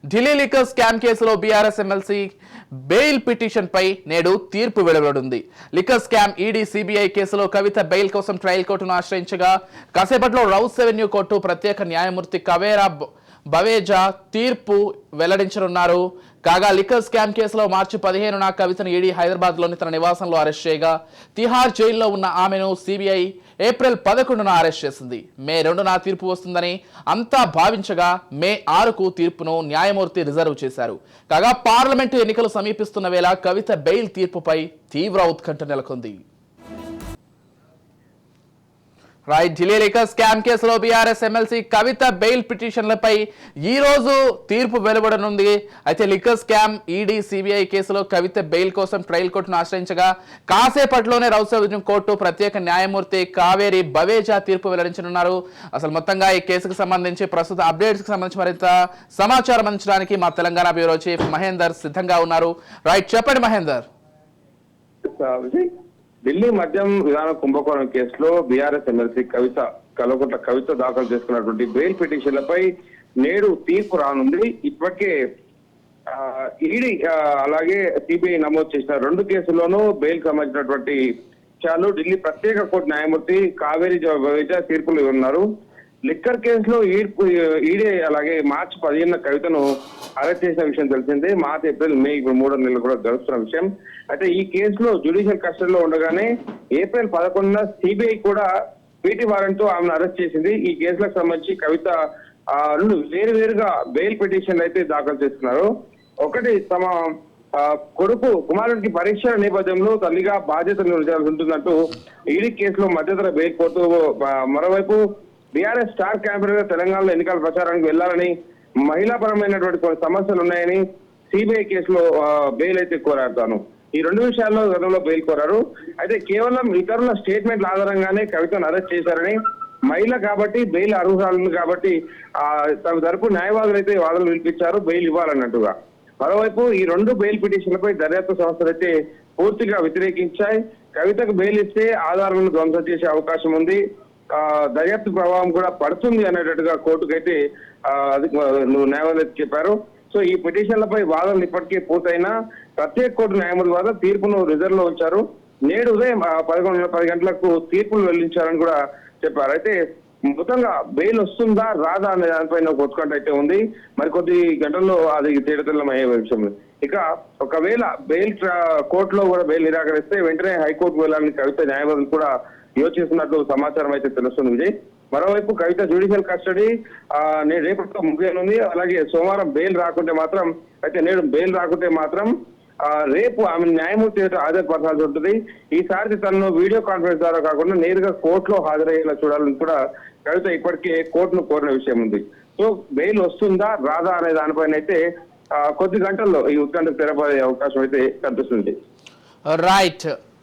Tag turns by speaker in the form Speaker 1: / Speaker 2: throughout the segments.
Speaker 1: Delhi liquor scam కేసులో BRS MLC bail petition పై నేడు తీర్పు వెలువడింది. లిక్కర్ స్కామ్ ఈడీ సిబిఐ కేసులో కవిత బెయిల్ కోసం ట్రయల్ కోర్టును ఆశ్రయించగా కాసేపట్లో రౌస్ రెవెన్యూ కోర్టు ప్రత్యేక న్యాయమూర్తి కవేరా బవేజా తీర్పు వెల్లడించనున్నారు. కాగా లిక్కర్ స్కామ్ కేసులో మార్చి 15న కవితను ఈడీ హైదరాబాద్లోని తన నివాసంలో అరెస్ట్ చేయగా తిహార్ జైల్లో ఉన్న ఆమెను సిబిఐ ఏప్రిల్ 11న అరెస్ట్ చేసింది. మే 2న తీర్పు వస్తుందని అంతా భావించగా మే 6కు తీర్పును న్యాయమూర్తి రిజర్వ్ చేశారు. కాగా పార్లమెంటు ఎన్నికలు సమీపిస్తున్న వేళ కవిత బెయిల్ తీర్పుపై తీవ్ర ఉత్కంఠ నెలకొంది. ఢిల్లీ లిక్కర్ స్కామ్ కేసులో బీఆర్ఎస్ ఎమ్మెల్సీ కవిత బెయిల్ పిటిషన్లపై ఈ రోజు తీర్పు వెలువడనుంది. అయితే లిక్కర్ స్కామ్ ఈడీ సిబిఐ కేసులో కవిత బెయిల్ కోసం ట్రయల్ కోర్టును ఆశ్రయించగా కాసేపట్లోనే రౌస్ రెవెన్యూ కోర్టు ప్రత్యేక న్యాయమూర్తి కావేరి బవేజా తీర్పు వెల్లడించనున్నారు. అసలు మొత్తంగా ఈ కేసుకు సంబంధించి ప్రస్తుత అప్డేట్స్ కి సంబంధించి మరింత సమాచారం అందించడానికి మా తెలంగాణ బ్యూరో చీఫ్ మహేందర్ సిద్ధంగా ఉన్నారు. చెప్పండి మహేందర్.
Speaker 2: ఢిల్లీ మద్యం విధాన కుంభకోణం కేసులో బీఆర్ఎస్ ఎమ్మెల్సీ కల్వకుంట్ల కవిత దాఖలు చేసుకున్నటువంటి బెయిల్ పిటిషన్లపై నేడు తీర్పు రానుంది. ఇప్పటికే ఈడీ అలాగే సిబిఐ నమోదు చేసిన 2 కేసుల్లోనూ బెయిల్ సంబంధించినటువంటి విషయాలు ఢిల్లీ ప్రత్యేక కోర్టు న్యాయమూర్తి కావేరి బవేజా తీర్పులు ఉన్నారు. లిక్కర్ కేసులో ఈడీ అలాగే మార్చి 15న కవితను అరెస్ట్ చేసిన విషయం తెలిసిందే. మార్చి, ఏప్రిల్, మే ఇప్పుడు 3 నెలలు కూడా గడుస్తున్న విషయం. అయితే ఈ కేసులో జ్యుడిషియల్ కస్టడీలో ఉండగానే ఏప్రిల్ 11న సిబిఐ కూడా పీటీ వారెంట్ తో ఆమెను అరెస్ట్ చేసింది. ఈ కేసులకు సంబంధించి కవిత వేరుగా బెయిల్ పిటిషన్లు అయితే దాఖలు చేస్తున్నారు. ఒకటి తమ కుమారుడికి పరీక్షల నేపథ్యంలో తల్లిగా బాధ్యతలు నిర్వహించాల్సి ఉంటుందంటూ ఈడీ కేసులో మధ్యంతర బెయిల్ కోర్టు, మరోవైపు బీఆర్ఎస్ స్టార్ క్యాంపెయినర్ గా తెలంగాణలో ఎన్నికల ప్రచారానికి వెళ్లాలని, మహిళాపరమైనటువంటి కొన్ని సమస్యలు ఉన్నాయని సిబిఐ కేసులో బెయిల్ అయితే కోరారు. తాను ఈ 2 విషయాల్లో గతంలో బెయిల్ కోరారు. అయితే కేవలం ఇతరుల స్టేట్మెంట్ల ఆధారంగానే కవితను అరెస్ట్ చేశారని, మహిళ కాబట్టి బెయిల్ అర్హురాలు కాబట్టి తమ తరపు న్యాయవాదులు అయితే వాదనలు వినిపించారు బెయిల్ ఇవ్వాలన్నట్టుగా. మరోవైపు ఈ 2 బెయిల్ పిటిషన్లపై దర్యాప్తు సంస్థలు అయితే పూర్తిగా వ్యతిరేకించాయి. కవితకు బెయిల్ ఇస్తే ఆధారాలను ధ్వంసం చేసే అవకాశం ఉంది, దర్యాప్తు ప్రభావం కూడా పడుతుంది అనేటట్టుగా కోర్టుకైతే న్యాయవాదులు చెప్పారు. సో ఈ పిటిషన్లపై వాదనలు ఇప్పటికే పూర్తయినా ప్రత్యేక కోర్టు న్యాయమూర్తి వారు తీర్పును రిజర్వ్ లో ఉంచారు. నేడు ఉదయం 10 గంటలకు తీర్పులు వెల్లించారని కూడా చెప్పారు. అయితే మొత్తంగా బెయిల్ వస్తుందా రాదా అనే దానిపైన ఒక ఉత్కంఠ అయితే ఉంది. మరికొద్ది గంటల్లో అది తేటతెల్లమయ్యే విషయం. ఇక ఒకవేళ బెయిల్ కోర్టులో కూడా బెయిల్ నిరాకరిస్తే వెంటనే హైకోర్టుకు వెళ్లాలని కవిత న్యాయవాదులు కూడా యోచిస్తున్నట్లు సమాచారం అయితే తెలుస్తుంది విజయ్. మరోవైపు కవిత జ్యుడిషియల్ కస్టడీ రేపటితో ముగియనుంది. అలాగే సోమవారం బెయిల్ రాకుంటే మాత్రం రేపు ఆమె న్యాయమూర్తి హాజరుపరచాల్సి ఉంటుంది. ఈసారి తనను వీడియో కాన్ఫరెన్స్ ద్వారా కాకుండా నేరుగా కోర్టులో హాజరయ్యేలా చూడాలని కూడా కవిత ఇప్పటికే కోర్టును కోరిన విషయం ఉంది. సో బెయిల్ వస్తుందా రాదా అనే దానిపైన అయితే కొద్ది గంటల్లో ఈ ఉత్కంఠ తెరపడే అవకాశం అయితే కనిపిస్తుంది.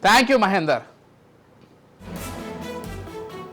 Speaker 1: Thank you Mahender.